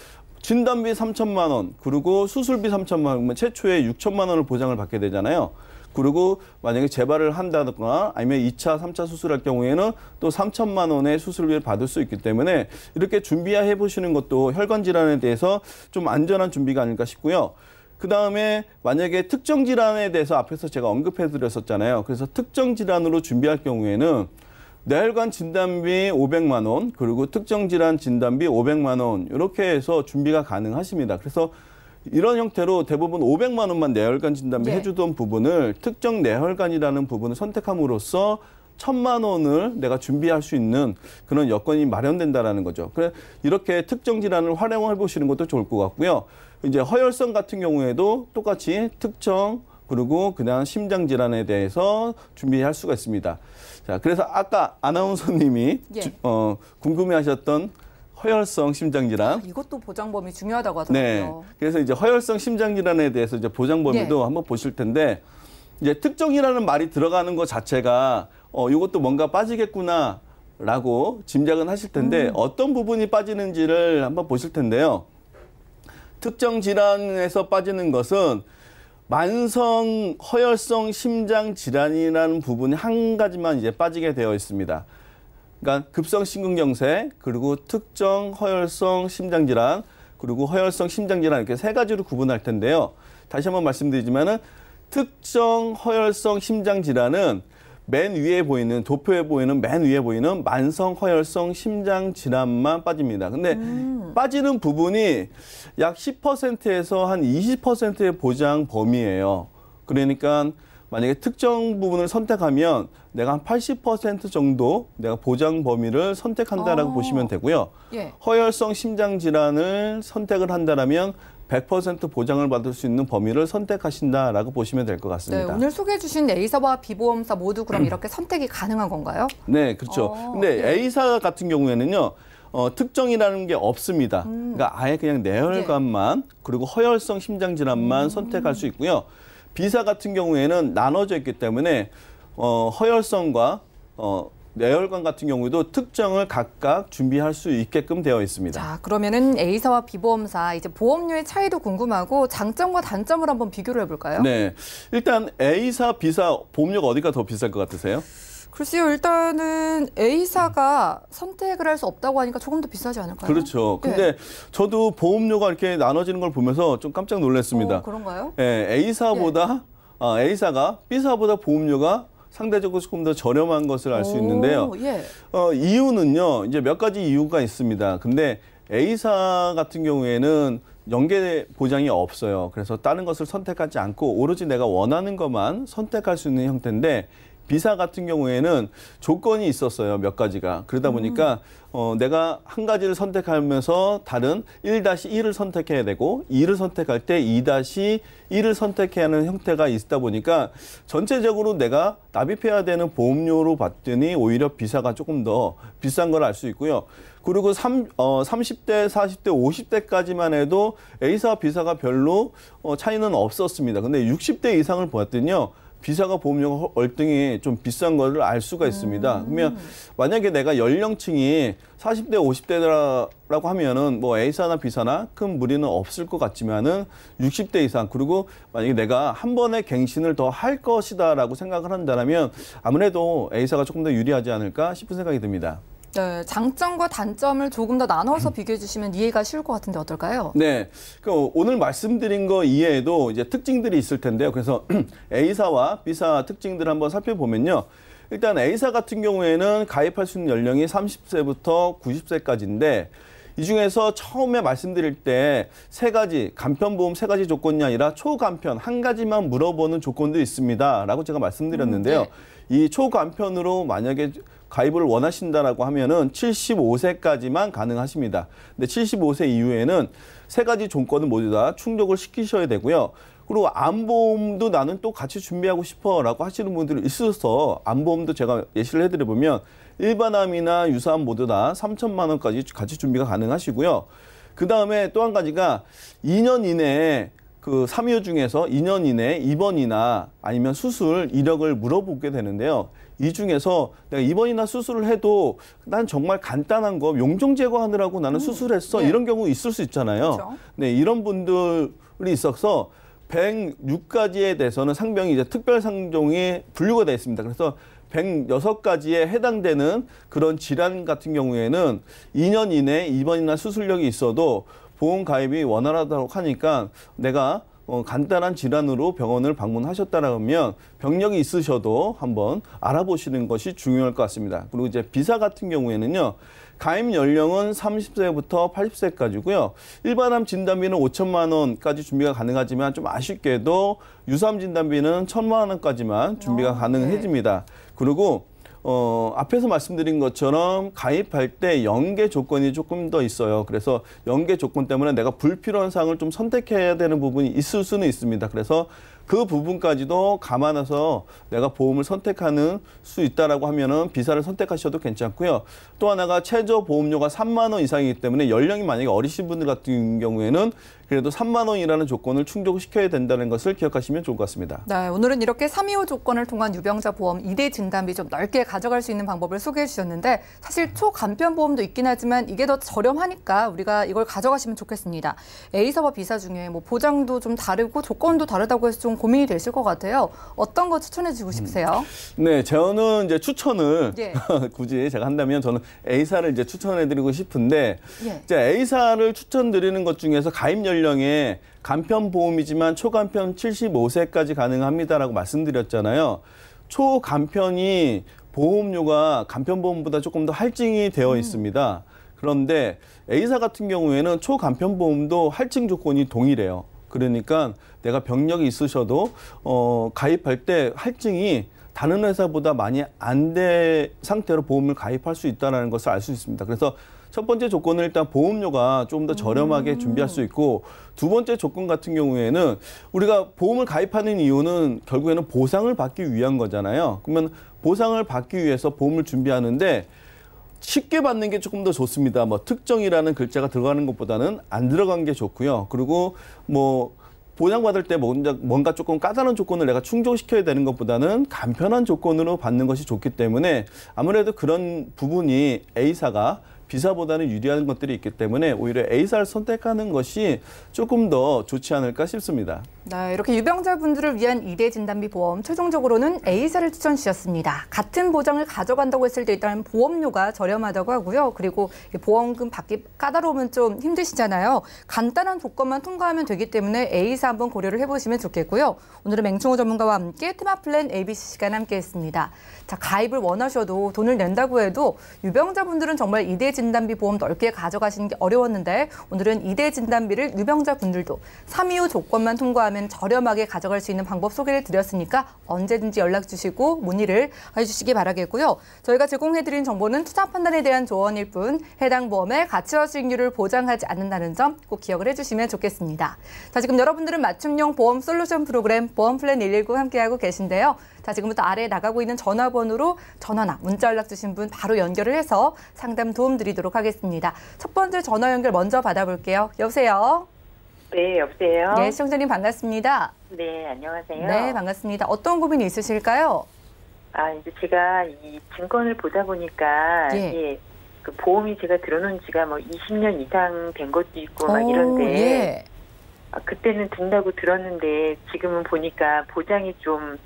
진단비 3,000만 원, 그리고 수술비 3,000만 원, 최초에 6,000만 원을 보장을 받게 되잖아요. 그리고 만약에 재발을 한다거나 아니면 2차, 3차 수술할 경우에는 또 3,000만 원의 수술비를 받을 수 있기 때문에 이렇게 준비해 보시는 것도 혈관 질환에 대해서 좀 안전한 준비가 아닐까 싶고요. 그다음에 만약에 특정 질환에 대해서 앞에서 제가 언급해 드렸었잖아요. 그래서 특정 질환으로 준비할 경우에는 뇌혈관 진단비 500만 원, 그리고 특정 질환 진단비 500만 원 이렇게 해서 준비가 가능하십니다. 그래서 이런 형태로 대부분 500만 원만 뇌혈관 진단비 예. 해주던 부분을 특정 뇌혈관이라는 부분을 선택함으로써 1,000만 원을 내가 준비할 수 있는 그런 여건이 마련된다라는 거죠. 그래 이렇게 특정 질환을 활용해 보시는 것도 좋을 것 같고요. 이제 허혈성 같은 경우에도 똑같이 특정, 그리고 그냥 심장 질환에 대해서 준비할 수가 있습니다. 자, 그래서 아까 아나운서님이 예. 궁금해하셨던 허혈성 심장질환. 이것도 보장 범위 중요하다고 하더라고요. 네. 그래서 이제 허혈성 심장질환에 대해서 이제 보장 범위도 예. 한번 보실 텐데, 이제 특정이라는 말이 들어가는 것 자체가 이것도 뭔가 빠지겠구나라고 짐작은 하실 텐데 어떤 부분이 빠지는지를 한번 보실 텐데요. 특정 질환에서 빠지는 것은 만성 허혈성 심장 질환이라는 부분이 한 가지만 이제 빠지게 되어 있습니다. 그러니까 급성 심근경색, 그리고 특정 허혈성 심장 질환, 그리고 허혈성 심장 질환 이렇게 세 가지로 구분할 텐데요. 다시 한번 말씀드리지만은 특정 허혈성 심장 질환은 맨 위에 보이는, 도표에 보이는 맨 위에 보이는 만성 허혈성 심장 질환만 빠집니다. 근데 빠지는 부분이 약 10%에서 한 20%의 보장 범위예요. 그러니까 만약에 특정 부분을 선택하면 내가 한 80% 정도 내가 보장 범위를 선택한다라고 보시면 되고요. 예. 허혈성 심장 질환을 선택을 한다라면 100% 보장을 받을 수 있는 범위를 선택하신다라고 보시면 될 것 네, 같습니다. 오늘 소개해 주신 A사와 B보험사 모두 그럼 이렇게 선택이 가능한 건가요? 네, 그렇죠. 근데 예. A사 같은 경우에는요, 특정이라는 게 없습니다. 그러니까 아예 그냥 뇌혈관만, 그리고 허혈성 심장 질환만 선택할 수 있고요. B사 같은 경우에는 나눠져 있기 때문에 허혈성과 뇌혈관 같은 경우에도 특정을 각각 준비할 수 있게끔 되어 있습니다. 자, 그러면은 A사와 B보험사 이제 보험료의 차이도 궁금하고 장점과 단점을 한번 비교를 해볼까요? 네, 일단 A사, B사 보험료가 어디가 더 비쌀 것 같으세요? 글쎄요, 일단은 A사가 선택을 할 수 없다고 하니까 조금 더 비싸지 않을까요? 그렇죠. 근데 저도 보험료가 이렇게 나눠지는 걸 보면서 좀 깜짝 놀랐습니다. 그런가요? 예, A사가 B사보다 보험료가 상대적으로 조금 더 저렴한 것을 알 수 있는데요. 예. 이유는요, 이제 몇 가지 이유가 있습니다. 근데 A사 같은 경우에는 연계 보장이 없어요. 그래서 다른 것을 선택하지 않고 오로지 내가 원하는 것만 선택할 수 있는 형태인데, 비사 같은 경우에는 조건이 있었어요. 몇 가지가. 그러다 보니까 내가 한 가지를 선택하면서 다른 1-1을 선택해야 되고 2를 선택할 때 2-1을 선택해야 하는 형태가 있다 보니까 전체적으로 내가 납입해야 되는 보험료로 봤더니 오히려 비사가 조금 더 비싼 걸 알 수 있고요. 그리고 30대, 40대, 50대까지만 해도 A사와 B사가 별로 차이는 없었습니다. 근데 60대 이상을 보았더니요. 비사가 보험료가 월등히 좀 비싼 거를 알 수가 있습니다. 그러면 만약에 내가 연령층이 40대, 50대라고 하면은 뭐 A사나 B사나 큰 무리는 없을 것 같지만은 60대 이상 그리고 만약에 내가 한 번에 갱신을 더 할 것이다라고 생각을 한다면 아무래도 A사가 조금 더 유리하지 않을까 싶은 생각이 듭니다. 네, 장점과 단점을 조금 더 나눠서 비교해 주시면 이해가 쉬울 것 같은데 어떨까요? 네, 오늘 말씀드린 거 이외에도 이제 특징들이 있을 텐데요. 그래서 A사와 B사 특징들을 한번 살펴보면요. 일단 A사 같은 경우에는 가입할 수 있는 연령이 30세부터 90세까지인데 이 중에서 처음에 말씀드릴 때 세 가지, 간편보험 세 가지 조건이 아니라 초간편 한 가지만 물어보는 조건도 있습니다라고 제가 말씀드렸는데요. 네. 이 초간편으로 만약에 가입을 원하신다라고 하면은 75세까지만 가능하십니다. 근데 75세 이후에는 세 가지 조건을 모두 다 충족을 시키셔야 되고요. 그리고 암보험도 나는 또 같이 준비하고 싶어라고 하시는 분들이 있어서 암보험도 제가 예시를 해드려보면 일반암이나 유사암 모두 다 3천만 원까지 같이 준비가 가능하시고요. 그 다음에 또 한 가지가 2년 이내에 그 3여 중에서 2년 이내에 입원이나 아니면 수술 이력을 물어보게 되는데요. 이 중에서 내가 입원이나 수술을 해도 난 정말 간단한 거 용종 제거하느라고 나는 수술했어. 네. 이런 경우 있을 수 있잖아요. 그렇죠. 네, 이런 분들이 있어서 106가지에 대해서는 상병이 이제 특별 상종이 분류가 되어 있습니다. 그래서 106가지에 해당되는 그런 질환 같은 경우에는 2년 이내에 입원이나 수술력이 있어도 보험 가입이 원활하다고 하니까 내가 간단한 질환으로 병원을 방문하셨다면 병력이 있으셔도 한번 알아보시는 것이 중요할 것 같습니다. 그리고 이제 비사 같은 경우에는요. 가입 연령은 30세부터 80세까지고요. 일반암 진단비는 5천만 원까지 준비가 가능하지만 좀 아쉽게도 유사암 진단비는 1,000만 원까지만 준비가 가능해집니다. 그리고 앞에서 말씀드린 것처럼 가입할 때 연계 조건이 조금 더 있어요. 그래서 연계 조건 때문에 내가 불필요한 사항을 좀 선택해야 되는 부분이 있을 수는 있습니다. 그래서 그 부분까지도 감안해서 내가 보험을 선택하는 수 있다라고 하면은 비사를 선택하셔도 괜찮고요. 또 하나가 최저 보험료가 3만 원 이상이기 때문에 연령이 만약에 어리신 분들 같은 경우에는 그래도 3만 원이라는 조건을 충족시켜야 된다는 것을 기억하시면 좋을 것 같습니다. 네, 오늘은 이렇게 325 조건을 통한 유병자 보험 2대 진단비 좀 넓게 가져갈 수 있는 방법을 소개해 주셨는데 사실 초간편 보험도 있긴 하지만 이게 더 저렴하니까 우리가 이걸 가져가시면 좋겠습니다. A사와 B사 중에 뭐 보장도 좀 다르고 조건도 다르다고 해서 좀 고민이 되실 것 같아요. 어떤 거 추천해 주고 싶으세요? 네, 저는 이제 추천을 예. 굳이 제가 한다면 저는 A사를 이제 추천해 드리고 싶은데 예. 이제 A사를 추천드리는 것 중에서 가입 연령에 간편 보험이지만 초간편 75세까지 가능합니다라고 말씀드렸잖아요. 초간편이 보험료가 간편보험보다 조금 더 할증이 되어 있습니다. 그런데 A사 같은 경우에는 초간편보험도 할증 조건이 동일해요. 그러니까 내가 병력이 있으셔도 가입할 때 할증이 다른 회사보다 많이 안 된 상태로 보험을 가입할 수 있다는 것을 알 수 있습니다. 그래서 첫 번째 조건은 일단 보험료가 조금 더 저렴하게 준비할 수 있고 두 번째 조건 같은 경우에는 우리가 보험을 가입하는 이유는 결국에는 보상을 받기 위한 거잖아요. 그러면 보상을 받기 위해서 보험을 준비하는데 쉽게 받는 게 조금 더 좋습니다. 뭐 특정이라는 글자가 들어가는 것보다는 안 들어간 게 좋고요. 그리고 뭐 보장받을 때 뭔가 조금 까다로운 조건을 내가 충족시켜야 되는 것보다는 간편한 조건으로 받는 것이 좋기 때문에 아무래도 그런 부분이 A사가 B사보다는 유리한 것들이 있기 때문에 오히려 A사를 선택하는 것이 조금 더 좋지 않을까 싶습니다. 네, 이렇게 유병자분들을 위한 2대 진단비 보험 최종적으로는 A사를 추천 주셨습니다. 같은 보장을 가져간다고 했을 때 일단 보험료가 저렴하다고 하고요. 그리고 보험금 받기 까다로우면 좀 힘드시잖아요. 간단한 조건만 통과하면 되기 때문에 A사 한번 고려를 해보시면 좋겠고요. 오늘은 맹충호 전문가와 함께 테마플랜 ABC 시간 함께했습니다. 자, 가입을 원하셔도 돈을 낸다고 해도 유병자분들은 정말 2대 진단비 보험 넓게 가져가시는 게 어려웠는데 오늘은 2대 진단비를 유병자분들도 3, 2호 조건만 통과하면 저렴하게 가져갈 수 있는 방법 소개를 드렸으니까 언제든지 연락 주시고 문의를 해주시기 바라겠고요. 저희가 제공해드린 정보는 투자 판단에 대한 조언일 뿐 해당 보험의 가치와 수익률을 보장하지 않는다는 점 꼭 기억을 해주시면 좋겠습니다. 자, 지금 여러분들은 맞춤형 보험 솔루션 프로그램 보험플랜 119 함께하고 계신데요. 자, 지금부터 아래에 나가고 있는 전화번호로 전화나 문자 연락 주신 분 바로 연결을 해서 상담 도움 드리도록 하겠습니다. 첫 번째 전화 연결 먼저 받아볼게요. 여보세요? 네, 여보세요? 네, 시청자님 반갑습니다. 네, 안녕하세요. 네, 반갑습니다. 어떤 고민이 있으실까요? 이제 제가 이 증권을 보다 보니까, 예. 그 보험이 제가 들어놓은 지가 뭐 20년 이상 된 것도 있고 막 이런데, 예. 그때는 든다고 들었는데, 지금은 보니까 보장이 좀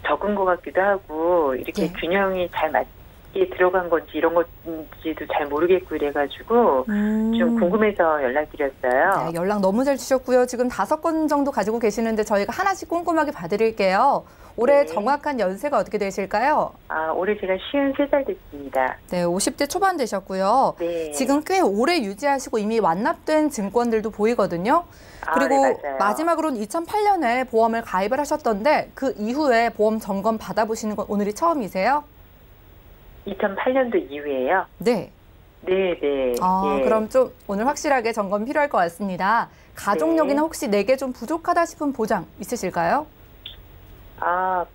적은 것 같기도 하고, 이렇게 예. 균형이 잘 맞게 들어간 건지 이런 건지도 잘 모르겠고 이래가지고, 좀 궁금해서 연락드렸어요. 네, 연락 너무 잘 주셨고요. 지금 5건 정도 가지고 계시는데 저희가 하나씩 꼼꼼하게 봐드릴게요. 올해 네. 정확한 연세가 어떻게 되실까요? 올해 제가 53살 됐습니다. 네, 50대 초반 되셨고요. 네. 지금 꽤 오래 유지하시고 이미 완납된 증권들도 보이거든요. 그리고 네, 맞아요. 마지막으로는 2008년에 보험을 가입을 하셨던데 그 이후에 보험 점검 받아보시는 건 오늘이 처음이세요? 2008년도 이후에요? 네. 네. 예. 그럼 좀 오늘 확실하게 점검 필요할 것 같습니다. 가족력이나 네. 혹시 내게 좀 부족하다 싶은 보장 있으실까요?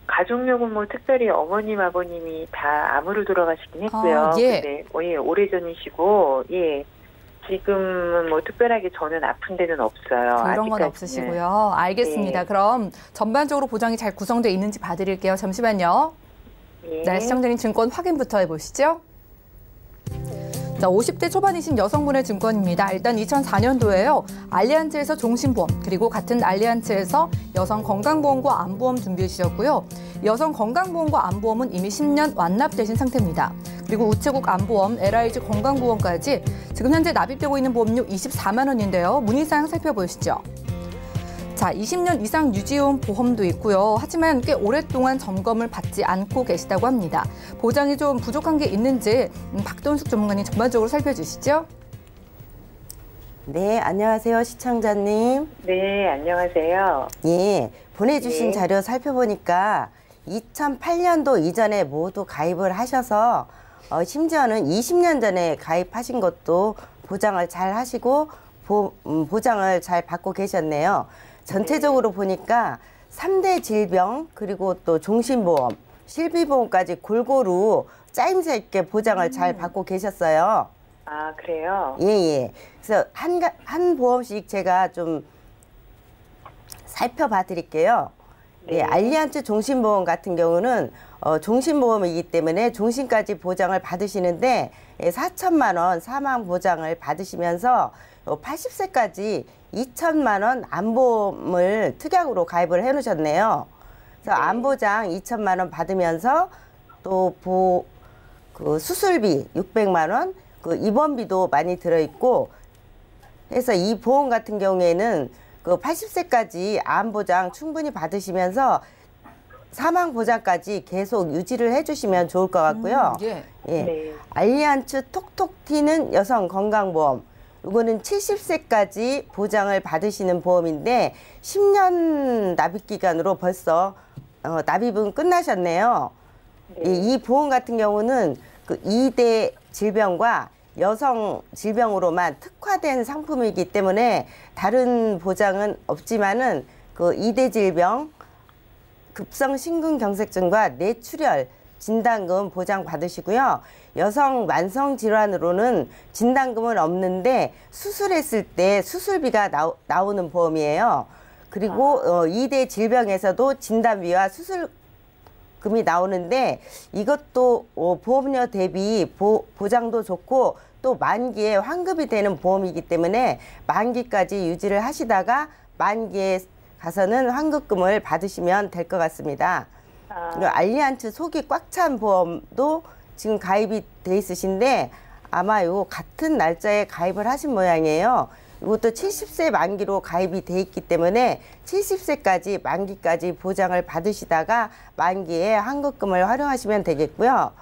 가족력은 뭐 특별히 어머님, 아버님이 다 암으로 돌아가시긴 했고요. 예. 근데 오래전이시고, 예. 지금은 뭐 특별하게 저는 아픈 데는 없어요. 그런 건 아직까지는. 없으시고요. 알겠습니다. 네. 그럼 전반적으로 보장이 잘 구성되어 있는지 봐드릴게요. 잠시만요. 예. 네, 시청자님 증권 확인부터 해보시죠. 자, 50대 초반이신 여성분의 증권입니다. 일단 2004년도에요. 알리안츠에서 종신보험, 그리고 같은 알리안츠에서 여성 건강보험과 암보험 준비해 주셨고요. 여성 건강보험과 암보험은 이미 10년 완납되신 상태입니다. 그리고 우체국 암보험, LIG 건강보험까지 지금 현재 납입되고 있는 보험료 24만 원인데요. 문의사항 살펴보시죠. 자, 20년 이상 유지해온 보험도 있고요. 하지만 꽤 오랫동안 점검을 받지 않고 계시다고 합니다. 보장이 좀 부족한 게 있는지 박돈숙 전문가님 전반적으로 살펴주시죠. 네, 안녕하세요, 시청자님. 네, 안녕하세요. 예, 보내주신 네. 자료 살펴보니까 2008년도 이전에 모두 가입을 하셔서 심지어는 20년 전에 가입하신 것도 보장을 잘 하시고 보장을 잘 받고 계셨네요. 전체적으로 보니까 3대 질병 그리고 또 종신보험, 실비보험까지 골고루 짜임새 있게 보장을 잘 받고 계셨어요. 그래요? 예. 그래서 한 보험씩 제가 좀 살펴봐 드릴게요. 네. 예, 알리안츠 종신보험 같은 경우는 종신보험이기 때문에 종신까지 보장을 받으시는데 4천만 원 사망 보장을 받으시면서 80세까지 2천만 원 암보험을 특약으로 가입을 해 놓으셨네요. 그래서 암보장 2천만 원 받으면서 또 그 수술비 600만 원, 그 입원비도 많이 들어 있고 해서 이 보험 같은 경우에는 그 80세까지 암보장 충분히 받으시면서 사망 보장까지 계속 유지를 해주시면 좋을 것 같고요. 예. 예. 네. 알리안츠 톡톡 튀는 여성 건강보험. 이거는 70세까지 보장을 받으시는 보험인데 10년 납입 기간으로 벌써 납입은 끝나셨네요. 네. 이 보험 같은 경우는 그 2대 질병과 여성 질병으로만 특화된 상품이기 때문에 다른 보장은 없지만은 그 2대 질병, 급성 심근경색증과 뇌출혈 진단금 보장 받으시고요. 여성 만성 질환으로는 진단금은 없는데 수술했을 때 수술비가 나오는 보험이에요. 그리고 2대 질병에서도 진단비와 수술금이 나오는데 이것도 보험료 대비 보장도 좋고 또 만기에 환급이 되는 보험이기 때문에 만기까지 유지를 하시다가 만기에 가서는 환급금을 받으시면 될 것 같습니다. 알리안츠 속이 꽉 찬 보험도 지금 가입이 돼 있으신데 아마 요 같은 날짜에 가입을 하신 모양이에요. 이것도 70세 만기로 가입이 돼 있기 때문에 70세까지 만기까지 보장을 받으시다가 만기에 환급금을 활용하시면 되겠고요.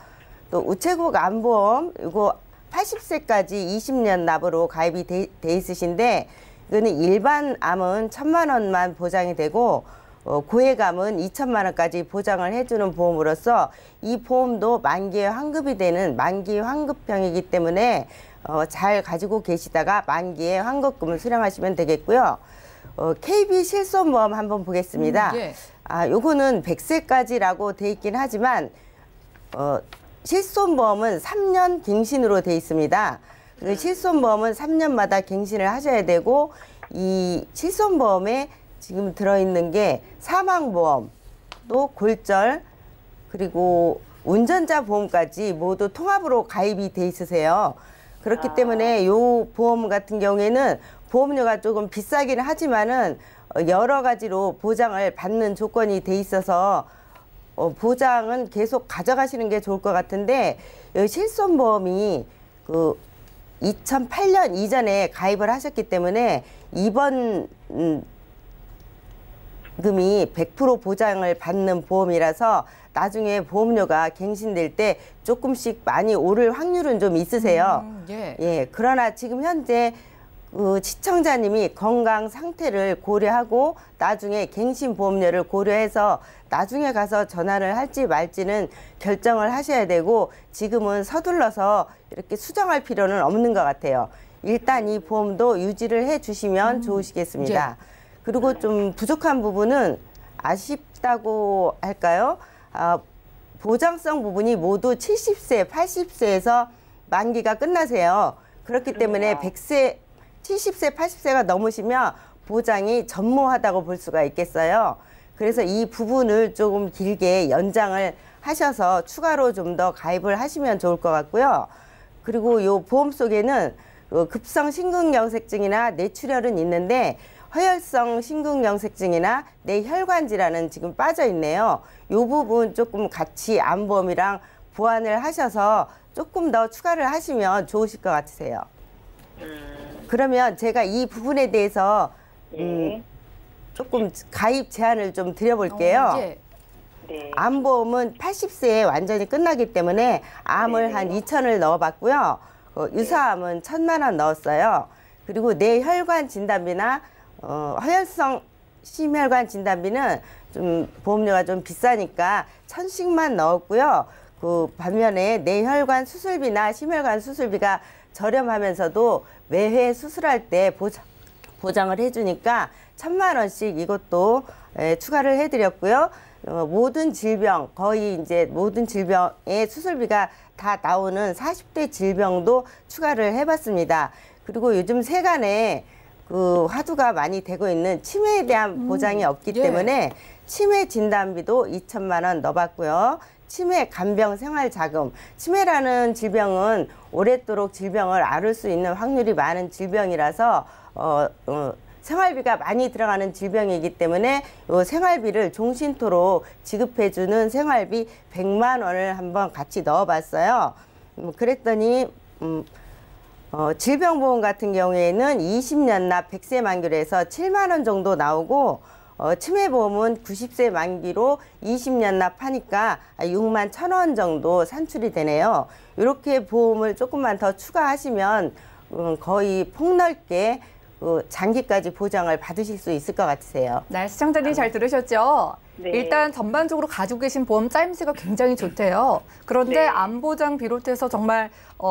또 우체국 암보험 이거 80세까지 20년 납으로 가입이 돼 있으신데 이거는 일반 암은 1,000만 원만 보장이 되고 고액암은 2천만 원까지 보장을 해주는 보험으로서 이 보험도 만기에 환급이 되는 만기 환급형이기 때문에 잘 가지고 계시다가 만기에 환급금을 수령하시면 되겠고요. KB 실손보험 한번 보겠습니다. 예. 요거는 100세까지라고 돼 있긴 하지만 실손보험은 3년 갱신으로 돼 있습니다. 그 실손보험은 3년마다 갱신을 하셔야 되고 이 실손보험에 지금 들어있는 게 사망보험, 또 골절, 그리고 운전자 보험까지 모두 통합으로 가입이 돼 있으세요. 그렇기 때문에 요 보험 같은 경우에는 보험료가 조금 비싸기는 하지만은 여러 가지로 보장을 받는 조건이 돼 있어서 보장은 계속 가져가시는 게 좋을 것 같은데 실손보험이 그 2008년 이전에 가입을 하셨기 때문에 이번 금이 100% 보장을 받는 보험이라서 나중에 보험료가 갱신될 때 조금씩 많이 오를 확률은 좀 있으세요. 예. 그러나 지금 현재 그 시청자님이 건강 상태를 고려하고 나중에 갱신 보험료를 고려해서 나중에 가서 전화를 할지 말지는 결정을 하셔야 되고 지금은 서둘러서 이렇게 수정할 필요는 없는 것 같아요. 일단 이 보험도 유지를 해 주시면 좋으시겠습니다. 그리고 좀 부족한 부분은 아쉽다고 할까요? 보장성 부분이 모두 70세, 80세에서 만기가 끝나세요. 그렇기 때문에 100세, 70세, 80세가 넘으시면 보장이 전무하다고 볼 수가 있겠어요. 그래서 이 부분을 조금 길게 연장을 하셔서 추가로 좀 더 가입을 하시면 좋을 것 같고요. 그리고 이 보험 속에는 급성 심근경색증이나 뇌출혈은 있는데 허혈성 심근경색증이나 뇌혈관 질환은 지금 빠져 있네요. 이 부분 조금 같이 암보험이랑 보완을 하셔서 조금 더 추가를 하시면 좋으실 것 같으세요. 그러면 제가 이 부분에 대해서 조금 가입 제한을 좀 드려볼게요. 네. 암보험은 80세에 완전히 끝나기 때문에 암을 한 2천을 넣어봤고요. 유사암은 1,000만 원 넣었어요. 그리고 뇌혈관 진단비나 허혈성 심혈관 진단비는 좀 보험료가 좀 비싸니까 1,000씩만 넣었고요. 그 반면에 뇌혈관 수술비나 심혈관 수술비가 저렴하면서도 매회 수술할 때 보장을 해주니까 1,000만 원씩 이것도 추가를 해드렸고요. 모든 질병, 거의 이제 모든 질병의 수술비가 다 나오는 40대 질병도 추가를 해봤습니다. 그리고 요즘 세간에 그 화두가 많이 되고 있는 치매에 대한 보장이 없기 때문에 치매 진단비도 2천만 원 넣어봤고요. 치매 간병 생활자금. 치매라는 질병은 오랫도록 질병을 앓을 수 있는 확률이 많은 질병이라서 생활비가 많이 들어가는 질병이기 때문에 이 생활비를 종신토로 지급해주는 생활비 100만 원을 한번 같이 넣어봤어요. 그랬더니 질병보험 같은 경우에는 20년 납 100세 만기로 해서 7만 원 정도 나오고 치매보험은 90세 만기로 20년 납하니까 6만 1,000원 정도 산출이 되네요. 이렇게 보험을 조금만 더 추가하시면 거의 폭넓게 장기까지 보장을 받으실 수 있을 것 같으세요. 네, 시청자님 잘 들으셨죠? 네. 일단 전반적으로 가지고 계신 보험 짜임새가 굉장히 좋대요. 그런데 네. 암보장 비롯해서 정말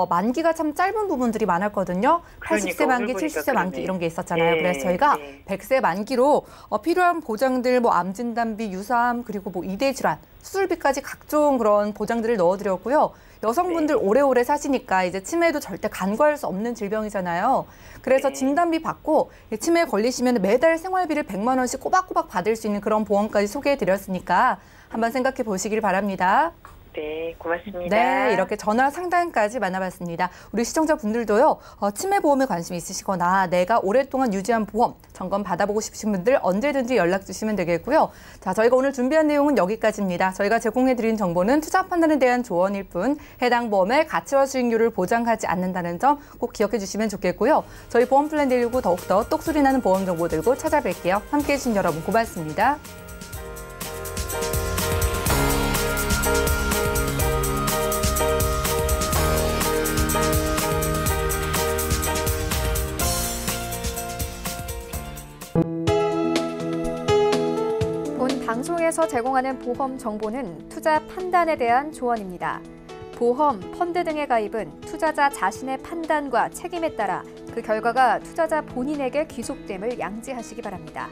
만기가 참 짧은 부분들이 많았거든요. 80세 만기, 70세 만기 이런 게 있었잖아요. 네. 그래서 저희가 네. 100세 만기로 필요한 보장들, 뭐 암진단비, 유사암, 그리고 뭐 이대질환, 수술비까지 각종 그런 보장들을 넣어드렸고요. 여성분들 오래오래 사시니까 이제 치매도 절대 간과할 수 없는 질병이잖아요. 그래서 진단비 받고 치매에 걸리시면 매달 생활비를 100만 원씩 꼬박꼬박 받을 수 있는 그런 보험까지 소개해드렸으니까 한번 생각해 보시길 바랍니다. 네, 고맙습니다. 네, 이렇게 전화 상담까지 만나봤습니다. 우리 시청자분들도요, 치매 보험에 관심 있으시거나 내가 오랫동안 유지한 보험 점검 받아보고 싶으신 분들 언제든지 연락 주시면 되겠고요. 자, 저희가 오늘 준비한 내용은 여기까지입니다. 저희가 제공해드린 정보는 투자 판단에 대한 조언일 뿐 해당 보험의 가치와 수익률을 보장하지 않는다는 점 꼭 기억해 주시면 좋겠고요. 저희 보험 플랜 119 더욱더 똑소리 나는 보험 정보 들고 찾아뵐게요. 함께해 주신 여러분 고맙습니다. 통해서 제공하는 보험 정보는 투자 판단에 대한 조언입니다. 보험, 펀드 등의 가입은 투자자 자신의 판단과 책임에 따라 그 결과가 투자자 본인에게 귀속됨을 양지하시기 바랍니다.